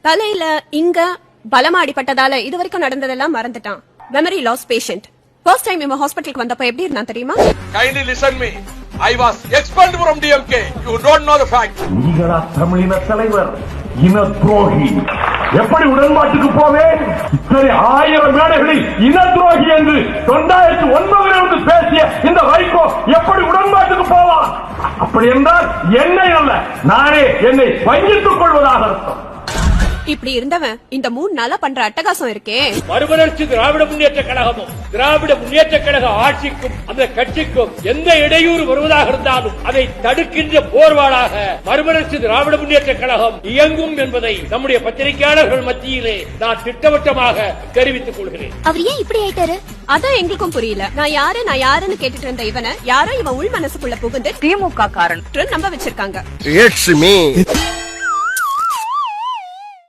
தலையில இங்க பலமா அடிபட்டதால இது வரைக்கும் நடந்ததெல்லாம் மறந்துட்டான். Memory loss patient. First time இவன் ஹாஸ்பிட்டலுக்கு வந்தப்ப எப்படி இருந்தான் தெரியுமா? Kindly listen me. I was expelled from DMK. You don't know the fact. நீங்களா தமிழின தலைவர், இன துரோகி. எப்படி உடன்பாட்டுக்கு போவேன்? இத்தனை 1000 மேடைகளில் இன துரோகி என்று 2009 பேசிய இந்த வைகோ எப்படி உடன்பாட்டுக்கு போவான்? அப்படி என்றால் என்னை அல்ல, நானே என்னை வஞ்சித்துக் கொள்வதாக அர்த்தம். இப்படி இருந்தவன் இந்த 3 நாளா பண்ற அட்டகாசம் இருக்கே. மறுமலர்ச்சி திராவிட முன்னேற்ற கழகமும் திராவிட முன்னேற்ற கழக ஆட்சிக்கும் அந்த கட்சிக்கும் எந்த இடையூறு வருவதாக இருந்தாலும் அதை தடுக்கின்ற போர்வாளாக மறுமலர்ச்சி திராவிட முன்னேற்ற கழகம் இயங்கும் என்பதை நம்முடைய பத்திரிகையாளர்கள் மத்தியிலே நான் திட்டவட்டமாக தெரிவித்துக் கொள்கிறேன். அவர் ஏன் இப்படி ஆயிட்டாரு? அதான் எங்களுக்கும் புரியல. நான் யாருன்னு கேட்டுட்டு இருந்த இவனை யாரோ இவன் உள் மனசுக்குள்ள புகுந்து திமுக காரன் நம்ப வச்சிருக்காங்க. It's me.